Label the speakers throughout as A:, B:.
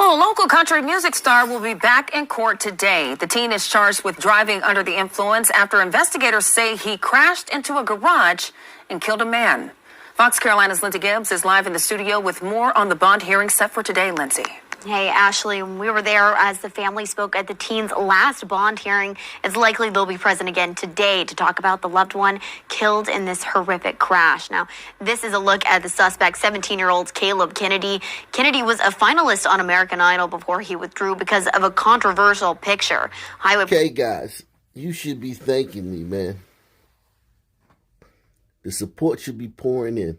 A: Oh, local country music star will be back in court today. The teen is charged with driving under the influence after investigators say he crashed into a garage and killed a man. Fox Carolina's Lindsay Gibbs is live in the studio with more on the bond hearing set for today, Lindsay.
B: Hey, Ashley, we were there as the family spoke at the teen's last bond hearing. It's likely they'll be present again today to talk about the loved one killed in this horrific crash. Now, this is a look at the suspect, 17-year-old Caleb Kennedy. Kennedy was a finalist on American Idol before he withdrew because of a controversial picture.
C: Okay, guys, you should be thanking me, man. The support should be pouring in.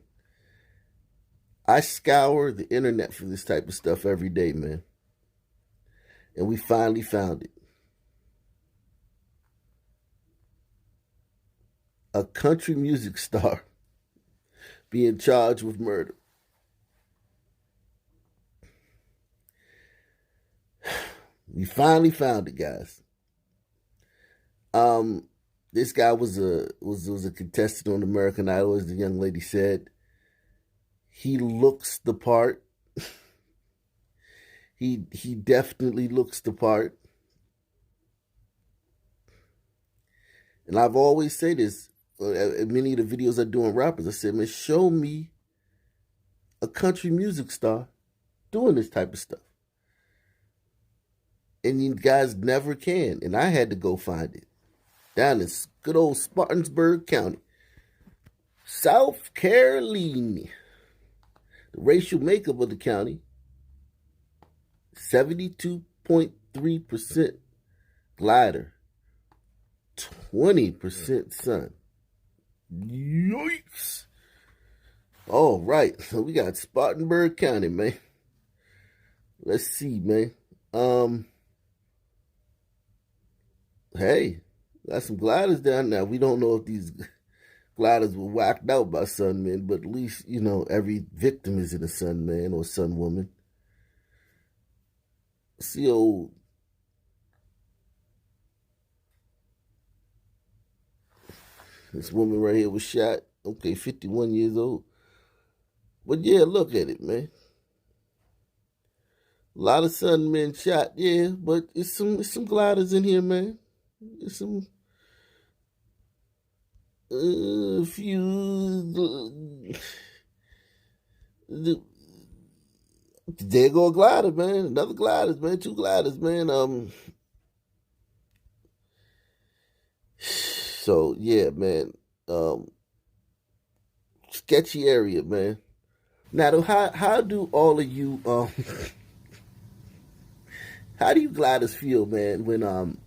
C: I scour the internet for this type of stuff every day, man. And we finally found it. A country music star being charged with murder. We finally found it, guys. This guy was a contestant on American Idol, as the young lady said. He looks the part. He definitely looks the part. And I've always said this in many of the videos I do on rappers. I said, man, show me a country music star doing this type of stuff. And you guys never can. And I had to go find it. Down in good old Spartanburg County, South Carolina. The racial makeup of the county, 72.3% glider, 20% sun. Yikes. All right, so we got Spartanburg County, man. Let's see, man. Hey, got some gliders down there. We don't know if these gliders were whacked out by Sunmen, but at least, you know, every victim isn't a Sunman or Sunwoman. See old this woman right here was shot. Okay, 51 years old. But yeah, look at it, man. A lot of Sunmen shot, yeah, but it's some gliders in here, man. It's some there go a glider, man. Another gliders, man. Two gliders, man. So yeah, man. Sketchy area, man. Now, how do all of you how do you gliders feel, man, when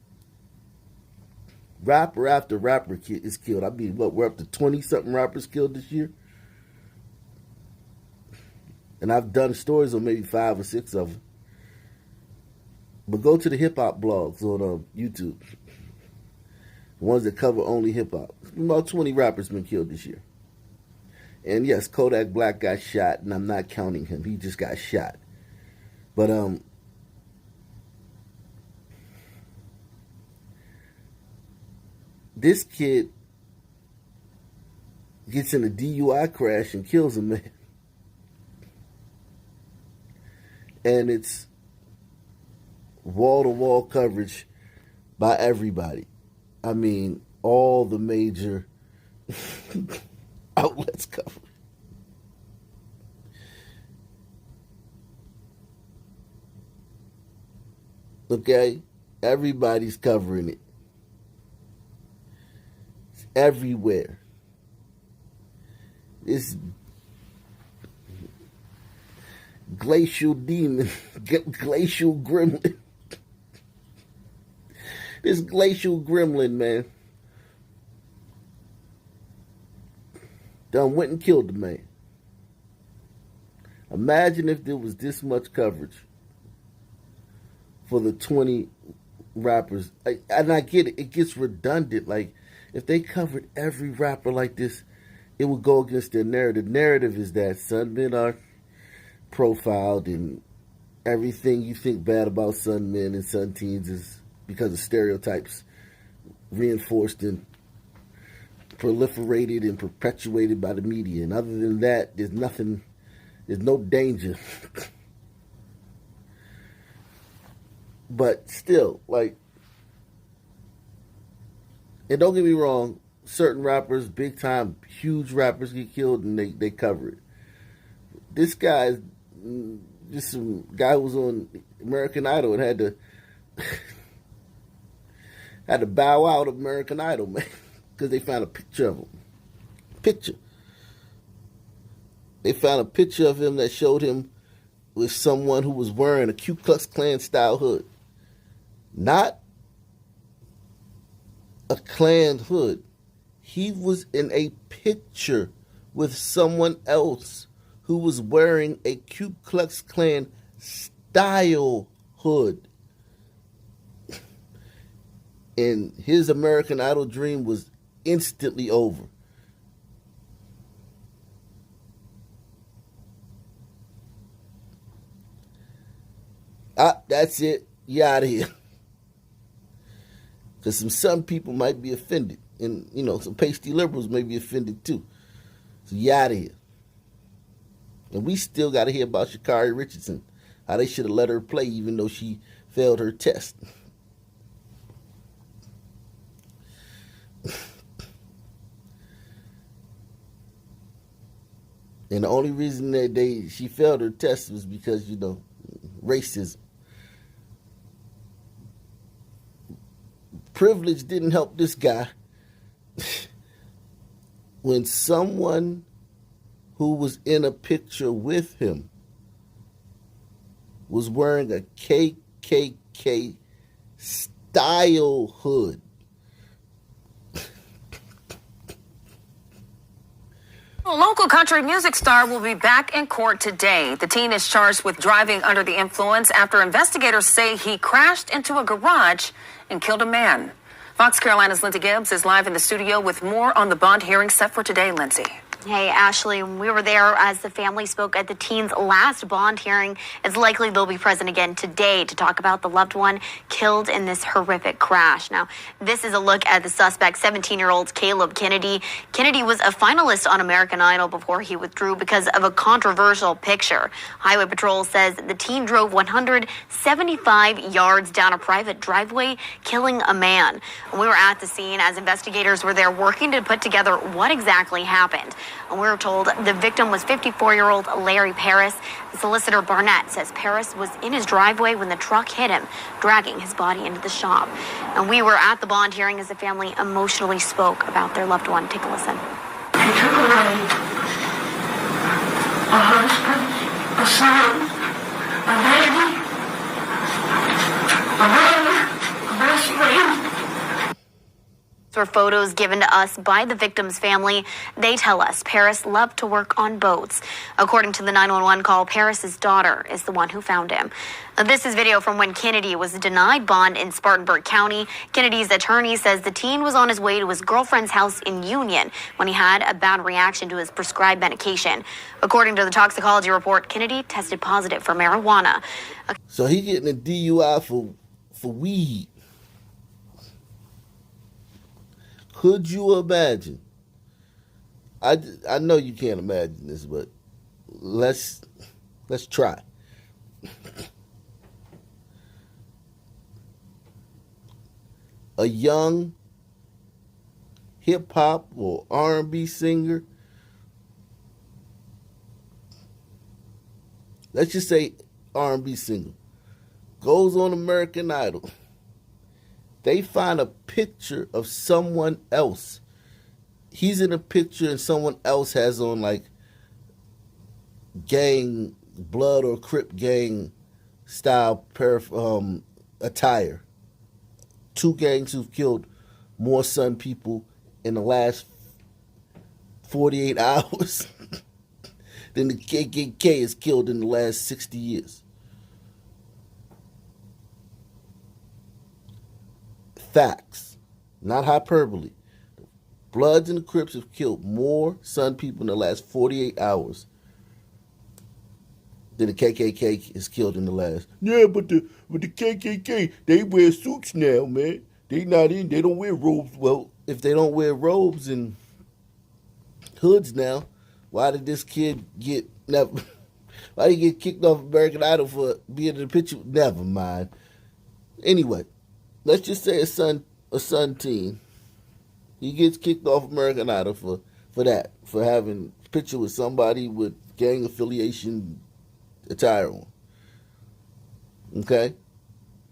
C: rapper after rapper is killed? I mean, what, we're up to 20-something rappers killed this year? And I've done stories on maybe 5 or 6 of them. But go to the hip-hop blogs on YouTube. The ones that cover only hip-hop. About 20 rappers been killed this year. And yes, Kodak Black got shot, and I'm not counting him. He just got shot. But, this kid gets in a DUI crash and kills a man. And it's wall-to-wall coverage by everybody. I mean, all the major outlets cover it. Okay? Everybody's covering it. It's everywhere. It's glacial demon, glacial gremlin. This glacial gremlin, man, done went and killed the man. Imagine if there was this much coverage for the 20 rappers. And I get it, it gets redundant. Like, if they covered every rapper like this, it would go against their narrative. The narrative is that Sunmen are profiled, and everything you think bad about Sunmen and Sun teens is because of stereotypes reinforced and proliferated and perpetuated by the media. And other than that, there's no danger. But still, like, and don't get me wrong, certain rappers, big time, huge rappers get killed and they cover it. This guy is just some guy who was on American Idol and had to bow out of American Idol, man, because they found a picture of him. Picture. They found a picture of him that showed him with someone who was wearing a Ku Klux Klan style hood. Not a Klan hood. He was in a picture with someone else who was wearing a Ku Klux Klan style hood. And his American Idol dream was instantly over. That's it. You out of here. Because some people might be offended. And, some pasty liberals may be offended too. So you out of here. And we still got to hear about Sha'Carri Richardson. How they should have let her play even though she failed her test. And the only reason that she failed her test was because, racism. Privilege didn't help this guy. When someone who was in a picture with him was wearing a KKK style hood.
A: A local country music star will be back in court today. The teen is charged with driving under the influence after investigators say he crashed into a garage and killed a man. Fox Carolina's Lindsay Gibbs is live in the studio with more on the bond hearing set for today. Lindsay.
B: Hey, Ashley, we were there as the family spoke at the teen's last bond hearing. It's likely they'll be present again today to talk about the loved one killed in this horrific crash. Now, this is a look at the suspect, 17-year-old Caleb Kennedy. Kennedy was a finalist on American Idol before he withdrew because of a controversial picture. Highway Patrol says the teen drove 175 yards down a private driveway, killing a man. We were at the scene as investigators were there working to put together what exactly happened. And we were told the victim was 54-year-old Larry Paris. The solicitor Barnett says Paris was in his driveway when the truck hit him, dragging his body into the shop. And we were at the bond hearing as the family emotionally spoke about their loved one. Take a listen.
D: He took away a husband, a son, a baby, a brother, a best friend.
B: Were photos given to us by the victim's family. They tell us Paris loved to work on boats. According to the 911 call, Paris's daughter is the one who found him. This is video from when Kennedy was denied bond in Spartanburg County. Kennedy's attorney says the teen was on his way to his girlfriend's house in Union when he had a bad reaction to his prescribed medication. According to the toxicology report, Kennedy tested positive for marijuana.
C: So he getting a DUI for weed. Could you imagine? I know you can't imagine this, but let's try. A young hip hop or R&B singer, let's just say R&B singer, goes on American Idol. They find a picture of someone else. He's in a picture and someone else has on like gang, blood or Crip gang style attire. Two gangs who've killed more Sun people in the last 48 hours than the KKK has killed in the last 60 years. Facts, not hyperbole. Bloods and the Crips have killed more Sun people in the last 48 hours than the KKK has killed in the last. Yeah, but the KKK, they wear suits now, man. They don't wear robes. Well, if they don't wear robes and hoods now, why did this kid why did he get kicked off American Idol for being in the picture? Never mind. Anyway, let's just say a son teen, he gets kicked off American Idol for having a picture with somebody with gang affiliation attire on. Okay?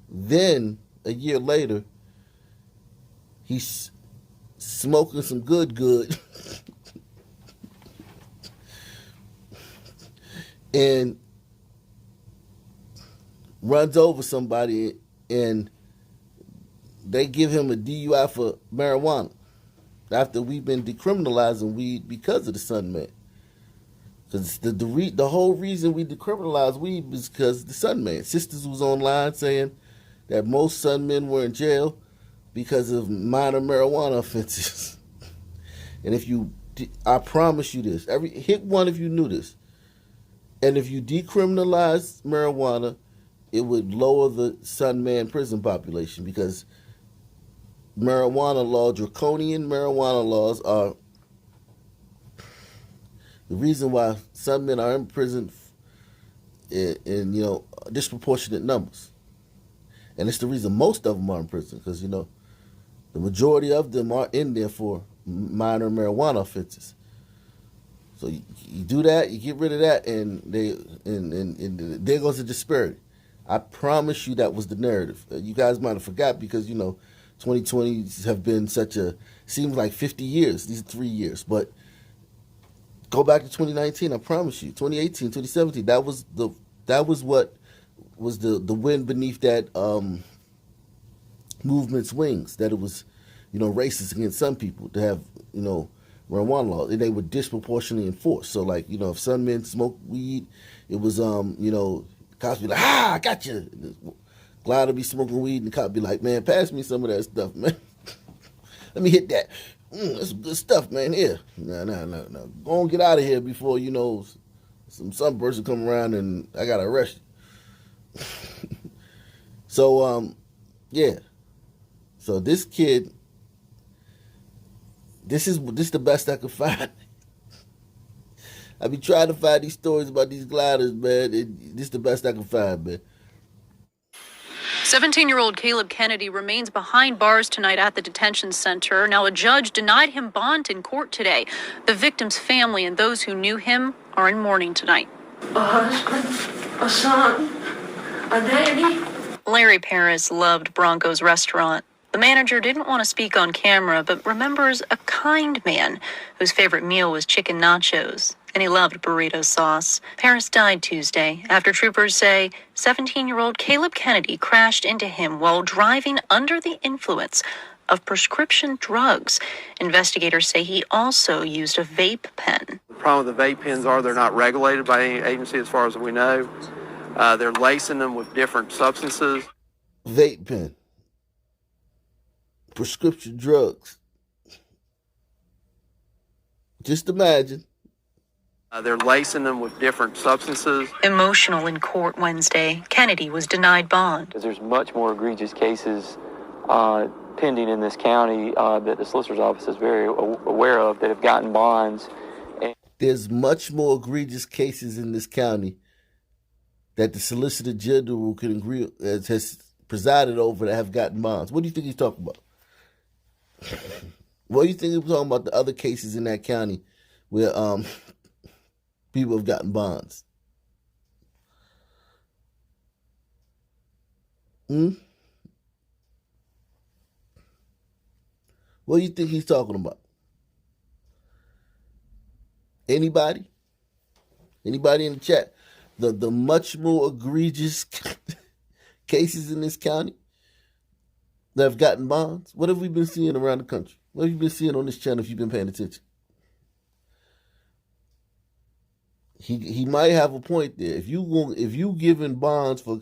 C: Then, a year later, he's smoking some good and runs over somebody, and they give him a DUI for marijuana after we've been decriminalizing weed because of the Sun Man. Because the whole reason we decriminalized weed was because the Sun Man. Sisters was online saying that most Sun Men were in jail because of minor marijuana offenses. And I promise you this, hit one if you knew this. And if you decriminalize marijuana, it would lower the Sun Man prison population, because draconian marijuana laws are the reason why Sun Men are in prison in disproportionate numbers. And it's the reason most of them are in prison, because the majority of them are in there for minor marijuana offenses. So you do that, you get rid of that, and there goes the disparity. I promise you that was the narrative. You guys might have forgot because 2020s have been seems like 50 years. These are 3 years, but go back to 2019. I promise you, 2018, 2017. That was what was the wind beneath that movement's wings. That it was racist against some people to have marijuana laws, and they were disproportionately enforced. So if some men smoke weed, it was cops be like, I got you. Glad to be smoking weed, and the cop be like, man, pass me some of that stuff, man. Let me hit that. That's some good stuff, man. Here. No. Go on, get out of here before, some person come around and I got to arrest you. So, yeah. So this kid, this is the best I could find. I be trying to find these stories about these gliders, man. This is the best I can find, man.
E: 17-year-old Caleb Kennedy remains behind bars tonight at the detention center. Now, a judge denied him bond in court today. The victim's family and those who knew him are in mourning tonight.
D: A husband, a son, a daddy.
E: Larry Paris loved Bronco's restaurant. The manager didn't want to speak on camera, but remembers a kind man whose favorite meal was chicken nachos, and he loved burrito sauce. Paris died Tuesday after troopers say 17-year-old Caleb Kennedy crashed into him while driving under the influence of prescription drugs. Investigators say he also used a vape pen.
F: The problem with the vape pens are they're not regulated by any agency as far as we know. They're lacing them with different substances.
C: Vape pen. Prescription drugs. Just imagine.
F: They're lacing them with different substances.
E: Emotional in court Wednesday, Kennedy was denied bond.
G: There's much more egregious cases pending in this county that the solicitor's office is very aware of that have gotten bonds.
C: There's much more egregious cases in this county that the Solicitor General can agree has presided over that have gotten bonds. What do you think he's talking about? What do you think he was talking about the other cases in that county where people have gotten bonds? What do you think he's talking about? Anybody? Anybody in the chat? The much more egregious cases in this county that have gotten bonds? What have we been seeing around the country? What have you been seeing on this channel if you've been paying attention? He might have a point there. If you giving bonds for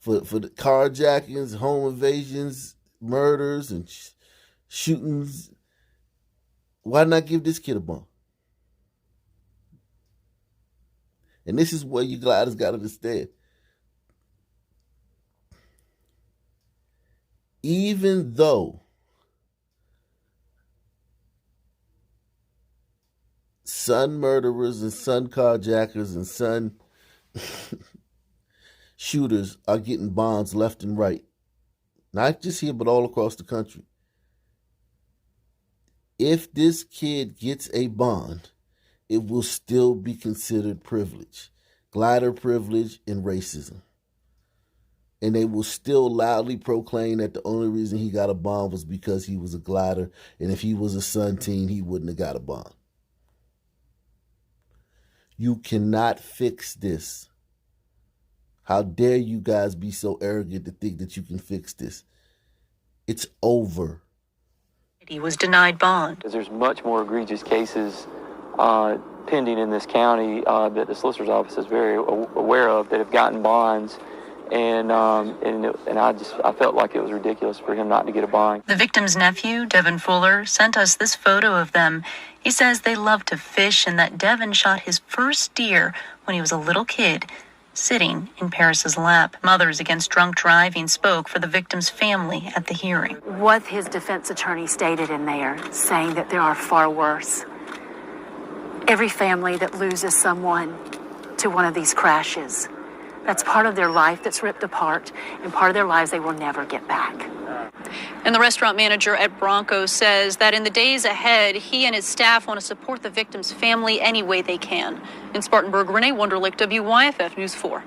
C: the carjackings, home invasions, murders, and shootings, why not give this kid a bond? And this is where you guys got to understand. Even though son murderers and son carjackers and son shooters are getting bonds left and right, not just here, but all across the country. If this kid gets a bond, it will still be considered privilege, glider privilege and racism. And they will still loudly proclaim that the only reason he got a bond was because he was a glider, and if he was a Sun teen, he wouldn't have got a bond. You cannot fix this. How dare you guys be so arrogant to think that you can fix this? It's over.
E: He was denied bond.
G: Because there's much more egregious cases pending in this county that the solicitor's office is very aware of that have gotten bonds, and I felt like it was ridiculous for him not to get a bond.
E: The victim's nephew, Devin Fuller, sent us this photo of them. He says they love to fish and that Devin shot his first deer when he was a little kid, sitting in Paris's lap. Mothers Against Drunk Driving spoke for the victim's family at the hearing.
H: What his defense attorney stated in there, saying that there are far worse. Every family that loses someone to one of these crashes, that's part of their life that's ripped apart, and part of their lives they will never get back.
E: And the restaurant manager at Bronco says that in the days ahead, he and his staff want to support the victim's family any way they can. In Spartanburg, Renee Wunderlich, WYFF News 4.